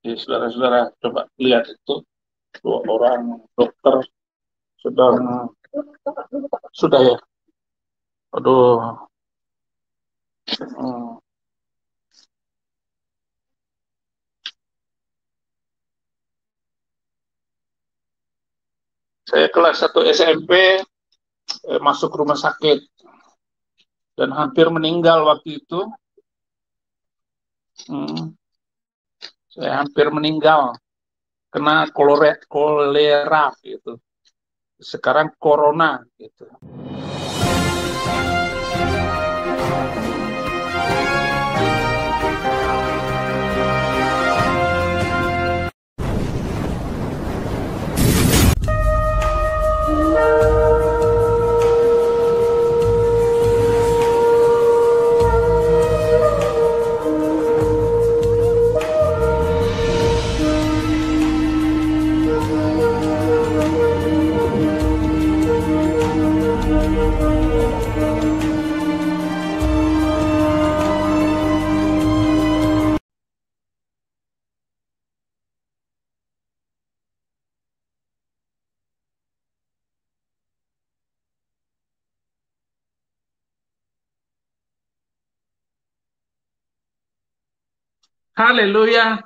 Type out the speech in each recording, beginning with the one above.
Jadi saudara-saudara coba lihat itu, dua orang dokter sedang, sudah ya, aduh, hmm, saya kelas 1 SMP masuk rumah sakit dan hampir meninggal waktu itu. Hmm, saya hampir meninggal kena kolera gitu. Sekarang corona gitu. Haleluya.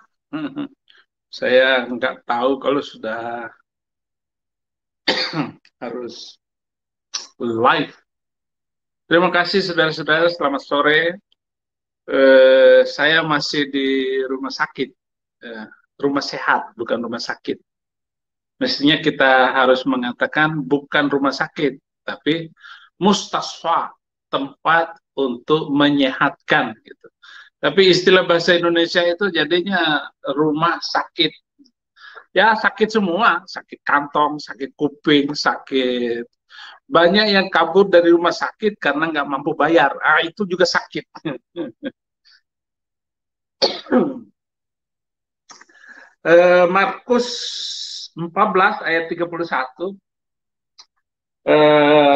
Saya nggak tahu kalau sudah harus live. Terima kasih saudara-saudara, selamat sore. Saya masih di rumah sakit, eh, rumah sehat, bukan rumah sakit. Mestinya kita harus mengatakan bukan rumah sakit, tapi mustasfa, tempat untuk menyehatkan. Gitu. Tapi istilah bahasa Indonesia itu jadinya rumah sakit. Ya sakit semua, sakit kantong, sakit kuping, sakit. Banyak yang kabur dari rumah sakit karena nggak mampu bayar. Ah, itu juga sakit. Markus 14 ayat 31.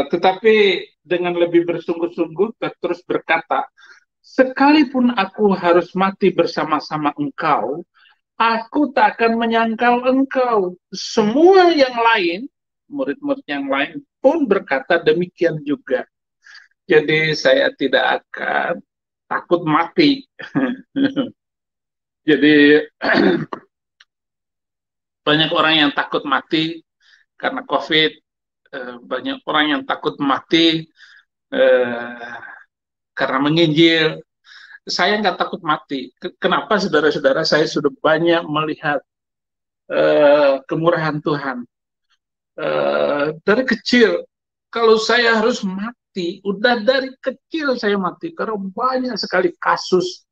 Tetapi dengan lebih bersungguh-sungguh Petrus berkata, sekalipun aku harus mati bersama-sama engkau, aku tak akan menyangkal engkau. Semua yang lain, murid-murid yang lain pun berkata demikian juga. Jadi saya tidak akan takut mati. Jadi banyak orang yang takut mati karena COVID, banyak orang yang takut mati eh, karena menginjil. Saya nggak takut mati. Kenapa saudara-saudara? Saya sudah banyak melihat kemurahan Tuhan. Dari kecil, kalau saya harus mati, udah dari kecil saya mati. Karena banyak sekali kasus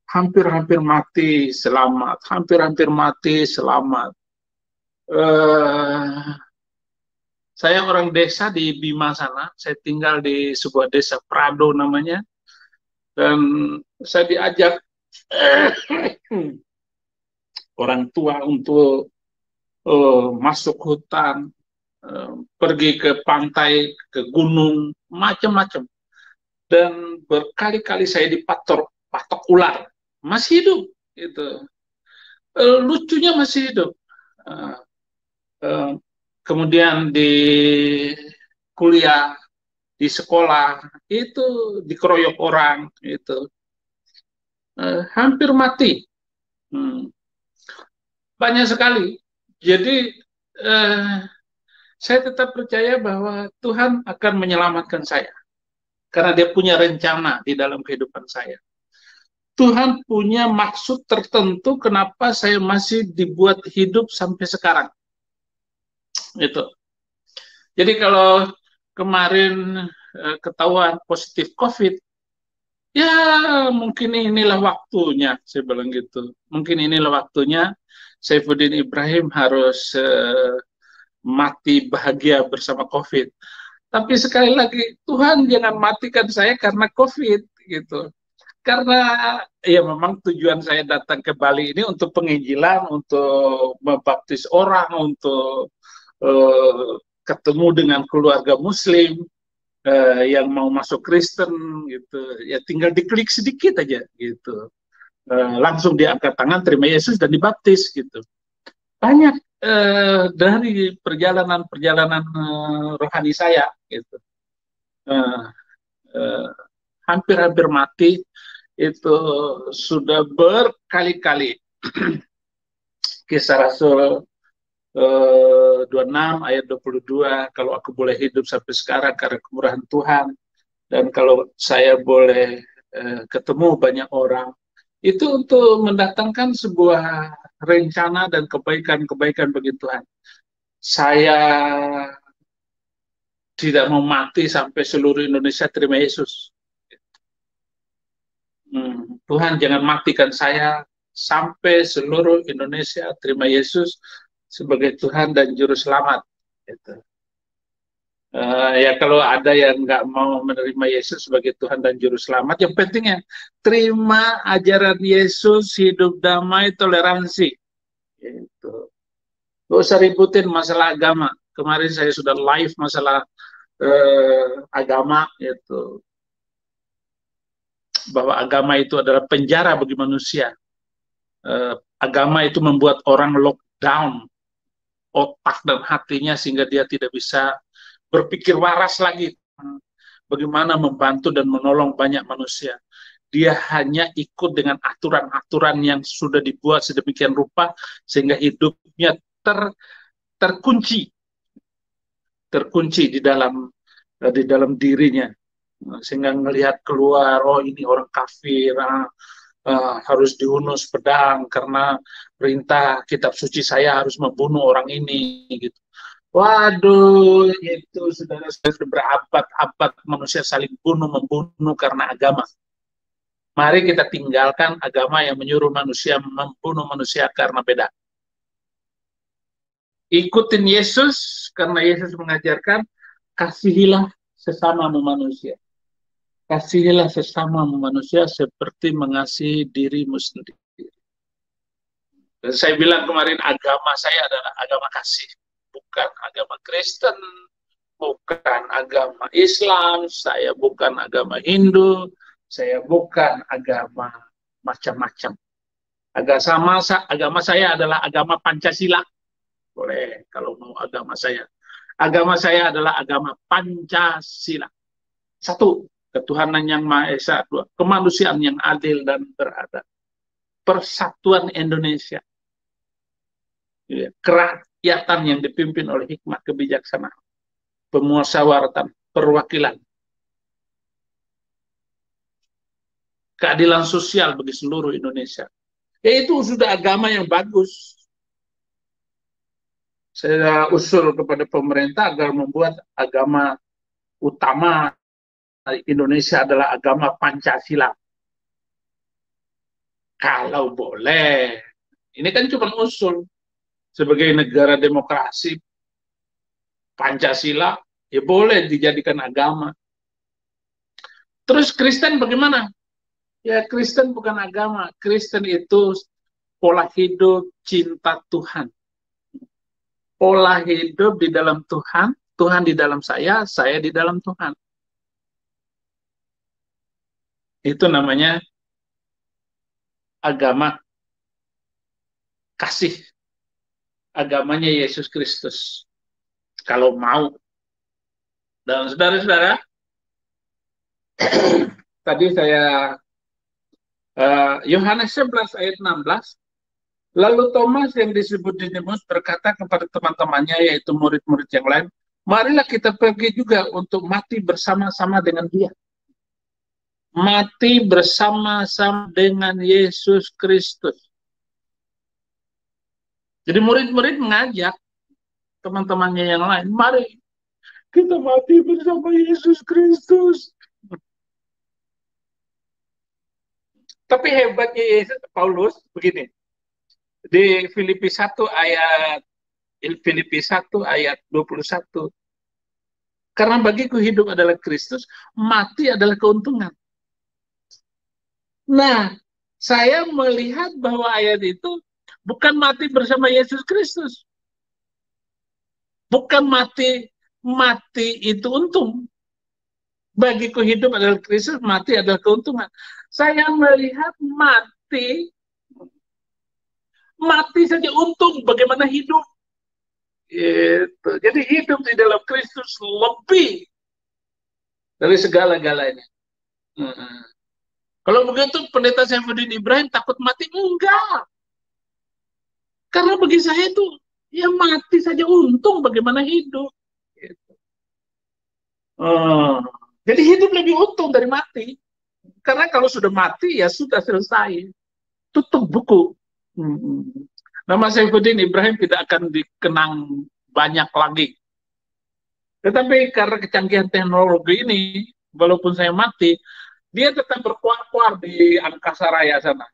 hampir-hampir mati selamat, hampir-hampir mati selamat. Eh, saya orang desa di Bima sana, saya tinggal di sebuah desa Prado namanya, dan saya diajak orang tua untuk masuk hutan, pergi ke pantai, ke gunung, macam-macam. Dan berkali-kali saya patok ular, masih hidup. Gitu. Lucunya masih hidup. Uh, uh, Kemudian di kuliah, di sekolah, itu dikeroyok orang, itu hampir mati. Hmm. Banyak sekali. Jadi saya tetap percaya bahwa Tuhan akan menyelamatkan saya. Karena dia punya rencana di dalam kehidupan saya. Tuhan punya maksud tertentu kenapa saya masih dibuat hidup sampai sekarang. Itu. Jadi kalau kemarin ketahuan positif COVID, ya mungkin inilah waktunya, saya bilang gitu. Mungkin inilah waktunya Saifuddin Ibrahim harus mati bahagia bersama COVID. Tapi sekali lagi, Tuhan jangan matikan saya karena COVID gitu. Karena ya memang tujuan saya datang ke Bali ini untuk penginjilan, untuk membaptis orang, untuk ketemu dengan keluarga Muslim yang mau masuk Kristen gitu. Ya tinggal diklik sedikit aja gitu. langsung diangkat tangan, terima Yesus dan dibaptis gitu. Banyak dari perjalanan-perjalanan rohani saya gitu. Hampir-hampir mati itu sudah berkali-kali. Kisah Rasul 26 ayat 22, kalau aku boleh hidup sampai sekarang karena kemurahan Tuhan, dan kalau saya boleh ketemu banyak orang, itu untuk mendatangkan sebuah rencana dan kebaikan-kebaikan bagi Tuhan. Saya tidak mau mati sampai seluruh Indonesia terima Yesus. Tuhan jangan matikan saya sampai seluruh Indonesia terima Yesus sebagai Tuhan dan Juru Selamat. Gitu. Ya kalau ada yang nggak mau menerima Yesus sebagai Tuhan dan Juru Selamat, yang pentingnya terima ajaran Yesus, hidup damai, toleransi. Gitu. Gak usah ributin masalah agama. Kemarin saya sudah live masalah agama, gitu. Bahwa agama itu adalah penjara bagi manusia. Agama itu membuat orang lockdown otak dan hatinya sehingga dia tidak bisa berpikir waras lagi bagaimana membantu dan menolong banyak manusia. Dia hanya ikut dengan aturan-aturan yang sudah dibuat sedemikian rupa sehingga hidupnya terkunci di dalam dirinya, sehingga melihat keluar, oh ini orang kafir, harus dihunus pedang karena perintah kitab suci saya harus membunuh orang ini gitu. Waduh, itu saudara-saudara, sudah berabad-abad manusia saling membunuh karena agama. Mari kita tinggalkan agama yang menyuruh manusia membunuh manusia karena beda. Ikutin Yesus karena Yesus mengajarkan kasihilah sesama manusia. Kasihilah sesama manusia seperti mengasihi dirimu sendiri. Dan saya bilang kemarin, agama saya adalah agama kasih. Bukan agama Kristen, bukan agama Islam, saya bukan agama Hindu, saya bukan agama macam-macam. Agama saya adalah agama Pancasila. Boleh kalau mau agama saya. Agama saya adalah agama Pancasila. Satu, ketuhanan yang Maha Esa. Dua, kemanusiaan yang adil dan beradab. Persatuan Indonesia. Kerakyatan yang dipimpin oleh hikmat kebijaksanaan. Pemusyawaratan, perwakilan. Keadilan sosial bagi seluruh Indonesia. Itu sudah agama yang bagus. Saya usul kepada pemerintah agar membuat agama utama Indonesia adalah agama Pancasila. Kalau boleh. Ini kan cuma usul. Sebagai negara demokrasi, Pancasila ya boleh dijadikan agama. Terus Kristen bagaimana? Ya Kristen bukan agama. Kristen itu pola hidup cinta Tuhan. Pola hidup di dalam Tuhan, Tuhan di dalam saya di dalam Tuhan. Itu namanya agama kasih. Agamanya Yesus Kristus. Kalau mau. Dan saudara-saudara, tadi saya Yohanes 11 ayat 16, lalu Thomas yang disebut Didimus berkata kepada teman-temannya, yaitu murid-murid yang lain, marilah kita pergi juga untuk mati bersama-sama dengan dia. Mati bersama-sama dengan Yesus Kristus. Jadi murid-murid mengajak teman-temannya yang lain, mari kita mati bersama Yesus Kristus. Tapi hebatnya Yesus, Paulus begini. Di Filipi 1 ayat 21. Karena bagiku hidup adalah Kristus, mati adalah keuntungan. Nah, saya melihat bahwa ayat itu bukan mati bersama Yesus Kristus. Bukan mati itu untung. Bagiku hidup adalah Kristus, mati adalah keuntungan. Saya melihat mati, mati saja untung, bagaimana hidup? Gitu. Jadi hidup di dalam Kristus lebih dari segala-galanya. Hmm. Kalau begitu pendeta Saifuddin Ibrahim takut mati? Enggak. Karena bagi saya itu, ya mati saja untung, bagaimana hidup. Gitu. Hmm. Jadi hidup lebih untung dari mati. Karena kalau sudah mati, ya sudah selesai. Tutup buku. Hmm. Nama Saifuddin Ibrahim tidak akan dikenang banyak lagi. Tetapi karena kecanggihan teknologi ini, walaupun saya mati, dia tetap berkuar-kuar di angkasa raya sana.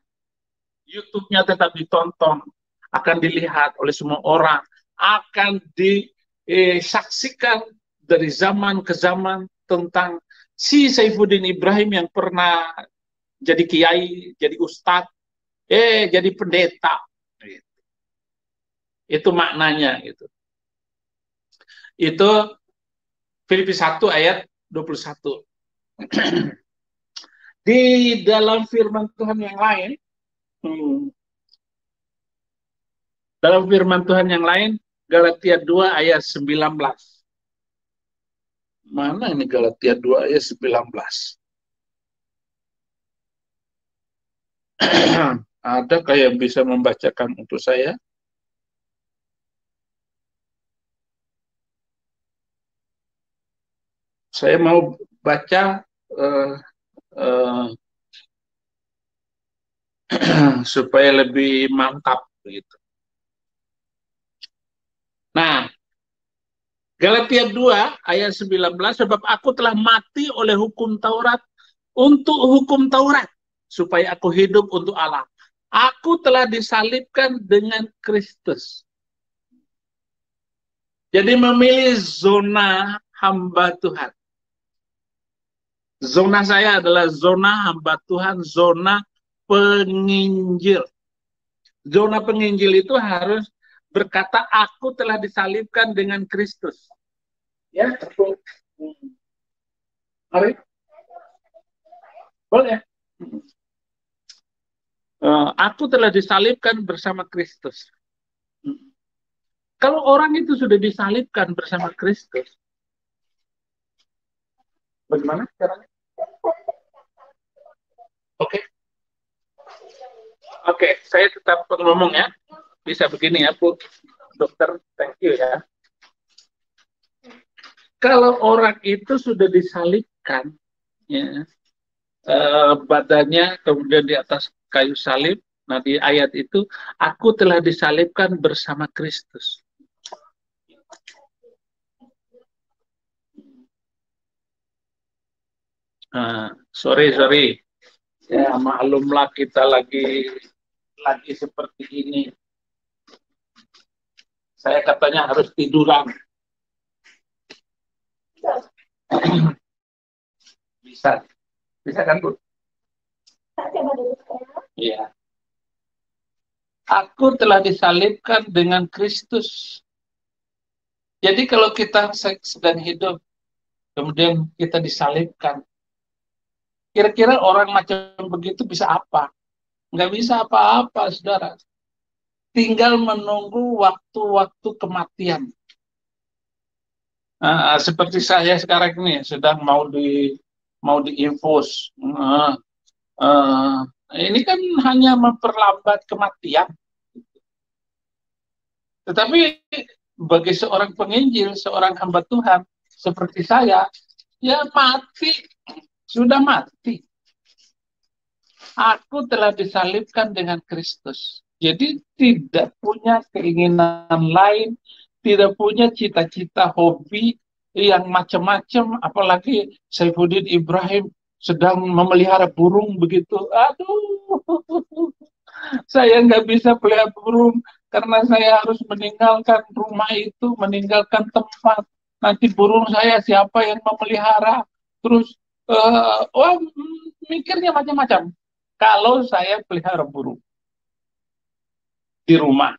YouTube-nya tetap ditonton, akan dilihat oleh semua orang, akan disaksikan dari zaman ke zaman tentang si Saifuddin Ibrahim yang pernah jadi kiai, jadi ustadz, jadi pendeta. Itu maknanya. Itu Filipi 1 ayat 21. Di dalam firman Tuhan yang lain, Galatia 2 ayat 19. Mana ini Galatia 2 ayat 19? Ada yang bisa membacakan untuk saya? Saya mau baca supaya lebih mantap begitu. Nah, Galatia 2 ayat 19, sebab aku telah mati oleh hukum Taurat untuk hukum Taurat, supaya aku hidup untuk Allah. Aku telah disalibkan dengan Kristus. Jadi memilih zona hamba Tuhan. Zona saya adalah zona hamba Tuhan, zona penginjil. Zona penginjil itu harus berkata, aku telah disalibkan dengan Kristus. Ya, mari. Boleh. Aku telah disalibkan bersama Kristus. Kalau orang itu sudah disalibkan bersama Kristus, bagaimana caranya? Oke. Oke, saya tetap ngomong ya. Bisa begini ya, Bu. Dokter, thank you ya. Kalau orang itu sudah disalibkan, ya, badannya kemudian di atas kayu salib, nah di ayat itu, aku telah disalibkan bersama Kristus. Sorry. Ya, maklumlah kita lagi seperti ini. Saya katanya harus tiduran. Bisa kan, Bu? Iya. Aku telah disalibkan dengan Kristus. Jadi kalau kita sedang hidup, kemudian kita disalibkan, kira-kira orang macam begitu bisa apa? Nggak bisa apa-apa, saudara. Tinggal menunggu waktu-waktu kematian. Seperti saya sekarang ini sedang mau diinfus. Ini kan hanya memperlambat kematian. Tetapi bagi seorang penginjil, seorang hamba Tuhan seperti saya, ya mati, sudah mati. Aku telah disalibkan dengan Kristus. Jadi tidak punya keinginan lain, tidak punya cita-cita hobi yang macam-macam, apalagi Saifuddin Ibrahim sedang memelihara burung begitu. Aduh, saya nggak bisa pelihara burung karena saya harus meninggalkan rumah itu, meninggalkan tempat. Nanti burung saya siapa yang memelihara? Terus, mikirnya macam-macam. Kalau saya pelihara burung di rumah,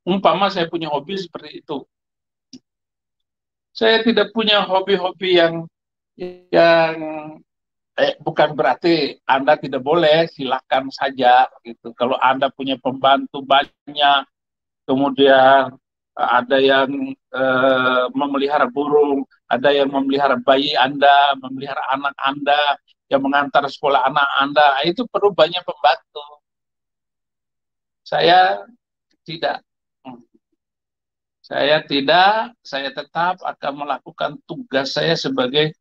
umpama saya punya hobi seperti itu. Saya tidak punya hobi-hobi yang Bukan berarti Anda tidak boleh, silakan saja gitu. Kalau Anda punya pembantu banyak, kemudian ada yang memelihara burung, ada yang memelihara bayi Anda, memelihara anak Anda, yang mengantar sekolah anak Anda, itu perlu banyak pembantu. Saya tidak. Saya tidak, saya tetap akan melakukan tugas saya sebagai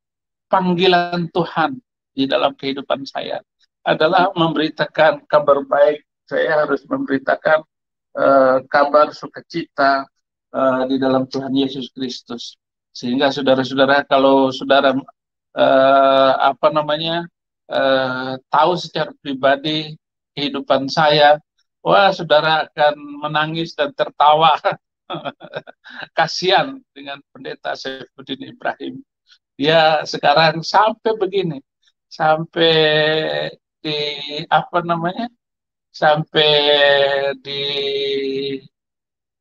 panggilan Tuhan di dalam kehidupan saya. Adalah memberitakan kabar baik. Saya harus memberitakan kabar sukacita di dalam Tuhan Yesus Kristus. Sehingga saudara-saudara, kalau saudara tahu secara pribadi kehidupan saya, wah saudara akan menangis dan tertawa. Kasihan dengan pendeta Saifuddin Ibrahim. Dia sekarang sampai begini, sampai di apa namanya, sampai di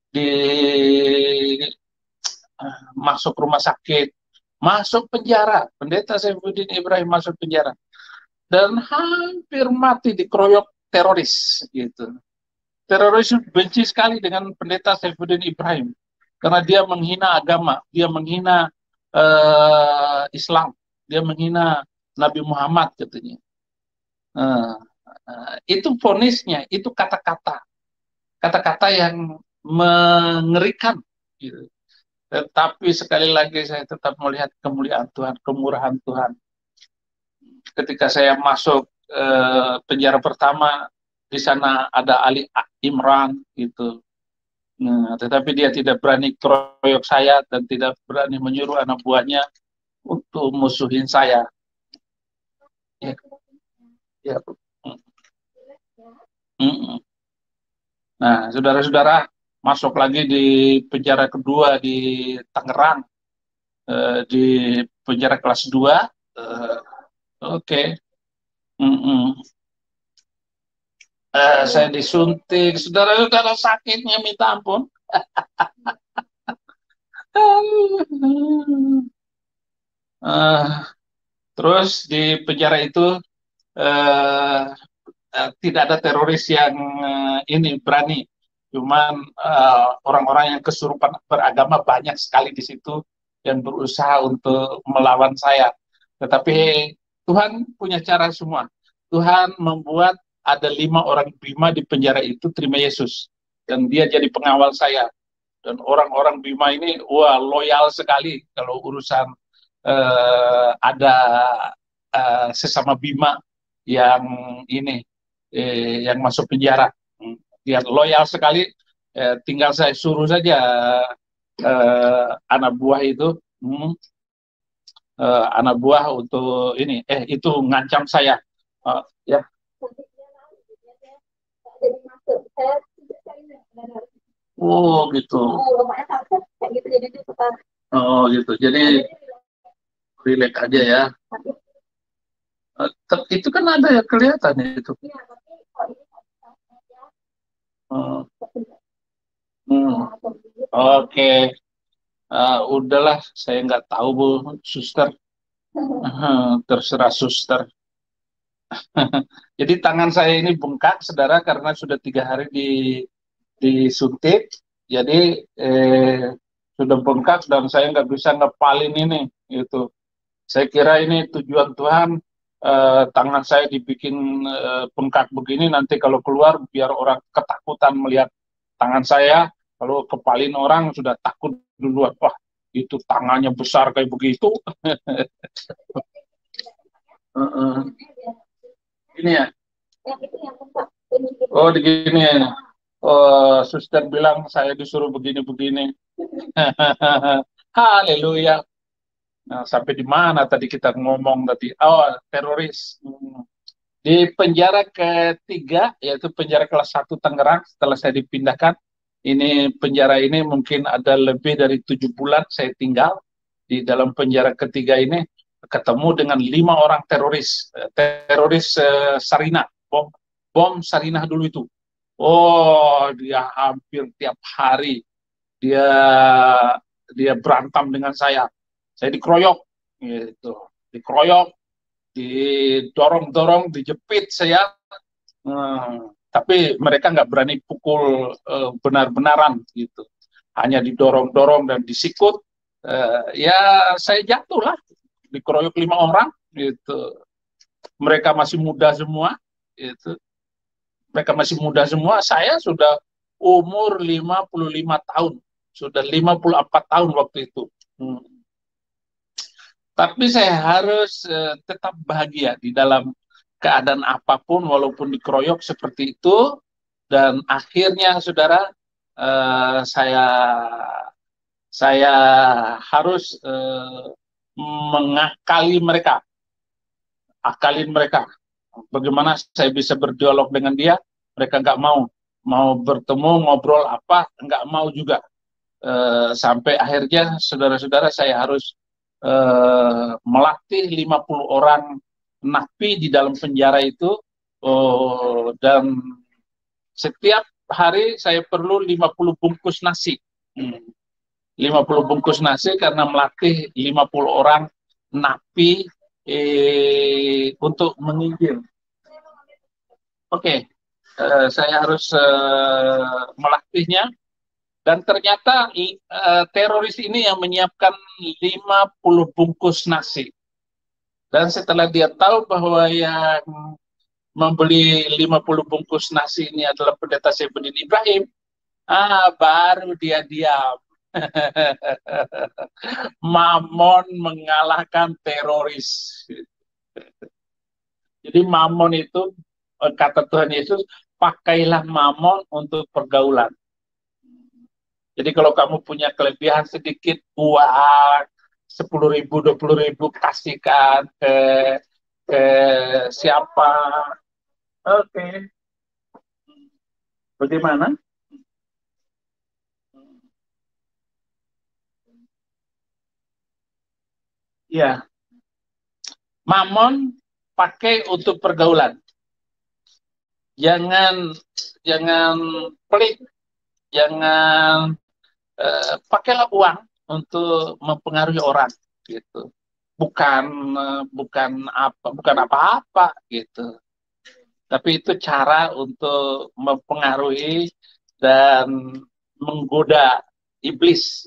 di masuk rumah sakit, masuk penjara. Pendeta Saifuddin Ibrahim masuk penjara dan hampir mati dikeroyok teroris gitu. Teroris benci sekali dengan pendeta Saifuddin Ibrahim karena dia menghina agama, dia menghina Islam, dia menghina Nabi Muhammad katanya. Itu vonisnya, itu kata-kata yang mengerikan. Gitu. Tetapi sekali lagi saya tetap melihat kemuliaan Tuhan, kemurahan Tuhan. Ketika saya masuk penjara pertama, di sana ada Ali Imran gitu. Nah, tetapi dia tidak berani keroyok saya dan tidak berani menyuruh anak buahnya untuk musuhin saya. Ya, ya. Nah, saudara-saudara, masuk lagi di penjara kedua di Tangerang, di penjara kelas 2. Oke. Saya disuntik, saudara-saudara, sakitnya minta ampun. Terus di penjara itu tidak ada teroris yang ini berani. Cuman orang-orang yang kesurupan beragama banyak sekali di situ yang berusaha untuk melawan saya. Tetapi Tuhan punya cara semua. Tuhan membuat ada 5 orang Bima di penjara itu terima Yesus. Dan dia jadi pengawal saya. Dan orang-orang Bima ini, wah, loyal sekali kalau urusan ada sesama Bima yang ini, yang masuk penjara. Dia loyal sekali, tinggal saya suruh saja anak buah itu, anak buah untuk ini, itu ngancam saya. Ya. Oh gitu. Oh gitu. Jadi relax aja ya. Itu kan ada ya kelihatan itu. Oke. Udahlah, saya nggak tahu Bu, suster. Terserah suster. Jadi tangan saya ini bengkak, saudara, karena sudah 3 hari disuntik. Jadi sudah bengkak dan saya nggak bisa ngepalin ini. Gitu. Saya kira ini tujuan Tuhan, tangan saya dibikin bengkak begini, nanti kalau keluar biar orang ketakutan melihat tangan saya. Kalau kepalin orang sudah takut duluan. Wah, itu tangannya besar kayak begitu. Ini ya. Oh, begini ya. Oh, suster bilang saya disuruh begini-begini. Haleluya. Nah, sampai di mana tadi kita ngomong tadi? Oh, teroris. Di penjara ketiga, yaitu penjara kelas 1 Tangerang, setelah saya dipindahkan, ini penjara ini mungkin ada lebih dari 7 bulan saya tinggal. Di dalam penjara ketiga ini, ketemu dengan 5 orang teroris. Teroris Sarinah, bom Sarinah dulu itu. Oh, dia hampir tiap hari dia dia berantem dengan saya. Saya dikeroyok, gitu, dikeroyok, didorong-dorong, dijepit saya. Tapi mereka nggak berani pukul benar-benaran gitu. Hanya didorong-dorong dan disikut. Ya saya jatuh lah, dikeroyok 5 orang gitu. Mereka masih muda semua gitu. Mereka masih muda semua. Saya sudah umur 55 tahun. Sudah 54 tahun waktu itu. Tapi saya harus tetap bahagia di dalam keadaan apapun, walaupun dikeroyok seperti itu. Dan akhirnya, saudara, saya harus mengakali mereka, akalin mereka. Bagaimana saya bisa berdialog dengan dia? Mereka nggak mau bertemu, ngobrol apa, nggak mau juga. Sampai akhirnya, saudara-saudara, saya harus melatih 50 orang napi di dalam penjara itu, dan setiap hari saya perlu 50 bungkus nasi. 50 bungkus nasi karena melatih 50 orang napi untuk menginjil. Oke, saya harus melatihnya. Dan ternyata teroris ini yang menyiapkan 50 bungkus nasi. Dan setelah dia tahu bahwa yang membeli 50 bungkus nasi ini adalah pendeta Saifuddin Ibrahim, baru dia diam. Mamon mengalahkan teroris. Jadi mamon itu, kata Tuhan Yesus, pakailah mamon untuk pergaulan. Jadi kalau kamu punya kelebihan sedikit uang, 10.000, 20.000, kasihkan ke siapa. Oke. Bagaimana? Ya, mamon pakai untuk pergaulan. Jangan pelit, jangan pakailah uang untuk mempengaruhi orang gitu. Bukan apa-apa gitu. Tapi itu cara untuk mempengaruhi dan menggoda iblis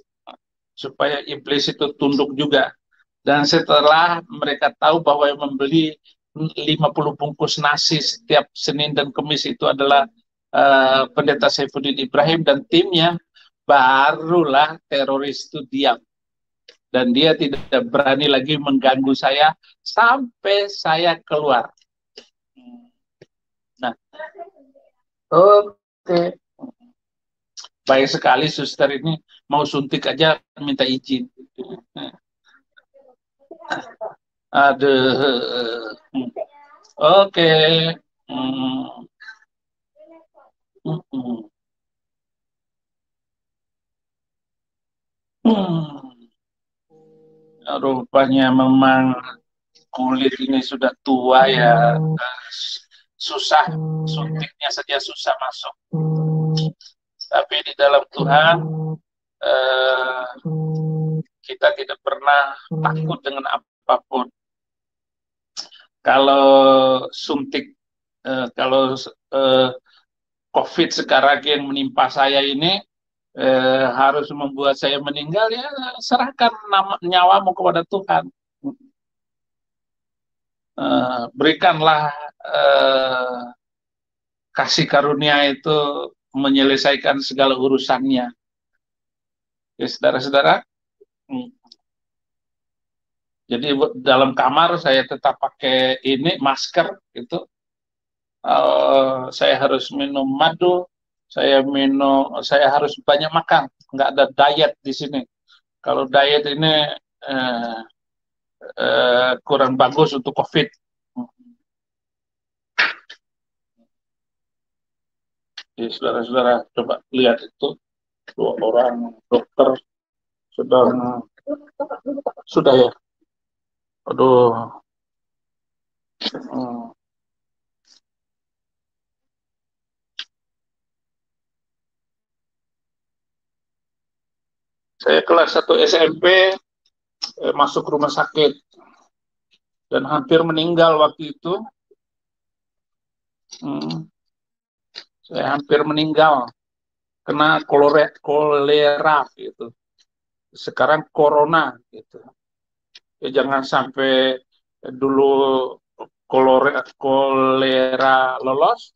supaya iblis itu tunduk juga. Dan setelah mereka tahu bahwa yang membeli 50 bungkus nasi setiap Senin dan Kamis itu adalah pendeta Saifuddin Ibrahim dan timnya, barulah teroris itu diam. Dan dia tidak berani lagi mengganggu saya sampai saya keluar. Nah, oke. Baik sekali suster ini, mau suntik aja minta izin. Aduh. Oke. Hmm. Hmm. Hmm. Rupanya memang kulit ini sudah tua ya, susah, suntiknya saja susah masuk. Tapi di dalam Tuhan kita tidak pernah takut dengan apapun. Kalau suntik, kalau COVID sekarang yang menimpa saya ini harus membuat saya meninggal, ya serahkan nyawamu kepada Tuhan. Berikanlah kasih karunia itu menyelesaikan segala urusannya. Ya, saudara-saudara. Jadi dalam kamar saya tetap pakai ini masker gitu. Saya harus minum madu, saya harus banyak makan. Nggak ada diet di sini. Kalau diet ini kurang bagus untuk COVID. Jadi saudara-saudara coba lihat itu, 2 orang dokter sudah ya. Aduh. Saya kelas 1 SMP masuk rumah sakit. dan hampir meninggal waktu itu. Saya hampir meninggal kena kolera gitu. Sekarang corona gitu. Ya, jangan sampai dulu kolera lolos,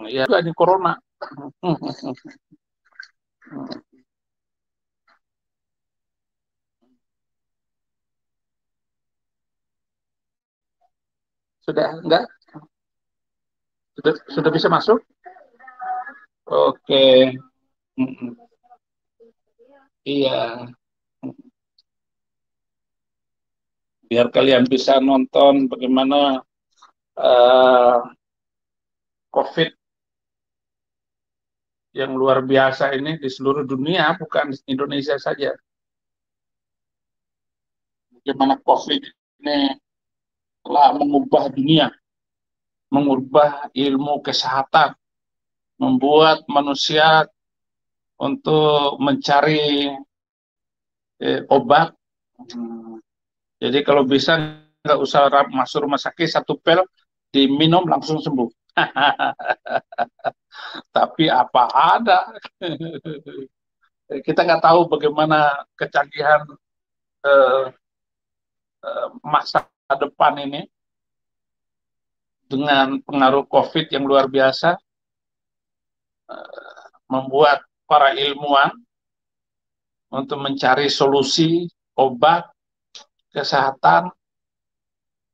ya ini corona. Sudah enggak? Sudah bisa masuk? Oke. Iya. Biar kalian bisa nonton bagaimana uh, COVID yang luar biasa ini di seluruh dunia, bukan di Indonesia saja. Bagaimana COVID ini telah mengubah dunia, mengubah ilmu kesehatan, membuat manusia untuk mencari obat. Jadi kalau bisa nggak usah masuk rumah sakit, satu pil diminum langsung sembuh. Tapi apa ada? Kita nggak tahu bagaimana kecanggihan eh, masa depan ini dengan pengaruh COVID yang luar biasa, membuat para ilmuwan untuk mencari solusi obat kesehatan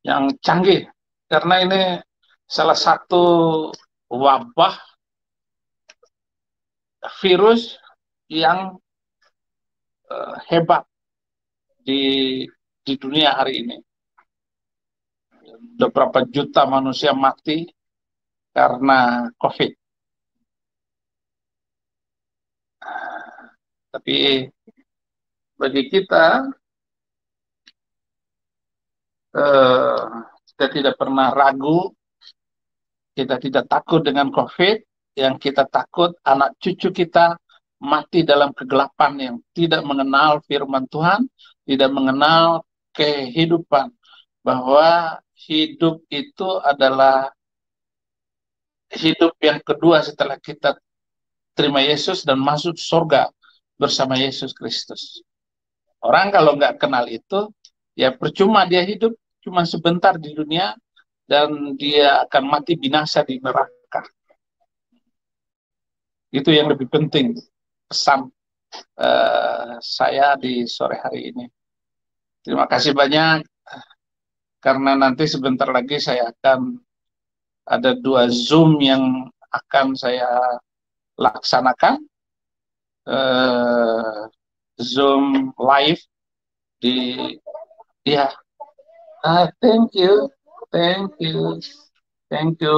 yang canggih, karena ini salah satu wabah virus yang hebat di dunia hari ini. Beberapa juta manusia mati karena COVID. Tapi bagi kita, kita tidak pernah ragu, kita tidak takut dengan COVID. Yang kita takut anak cucu kita mati dalam kegelapan yang tidak mengenal firman Tuhan, tidak mengenal kehidupan, bahwa hidup itu adalah hidup yang kedua setelah kita terima Yesus dan masuk surga bersama Yesus Kristus. Orang kalau nggak kenal itu, ya percuma dia hidup cuma sebentar di dunia dan dia akan mati binasa di neraka. Itu yang lebih penting pesan saya di sore hari ini. Terima kasih banyak, karena nanti sebentar lagi saya akan ada 2 Zoom yang akan saya laksanakan. Zoom live di, ya. Thank you, thank you, thank you.